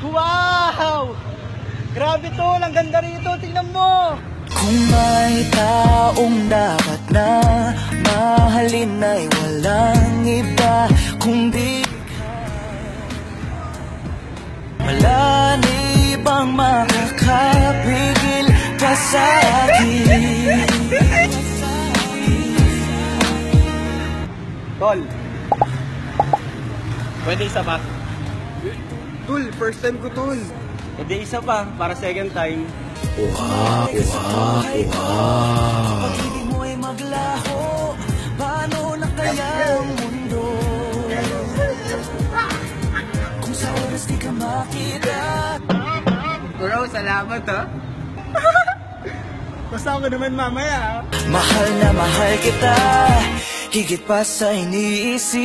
Wow! Grabe tol, ang ganda rito, tingnan mo! Kung may taong dapat na mahalin ay walang iba kundi wala na ibang makakapigil ka sa akin. Tol, pwede isa pa? Tol, first time ko tol. Pwede isa pa, para second time. Wow. Pag hindi mo ay maglaho, paano na kaya ang mundo? Kung sa oras di ka makita. Bro, salamat ha. Kasama naman mamaya. Mahal na mahal kita, higit pa sa iniisip.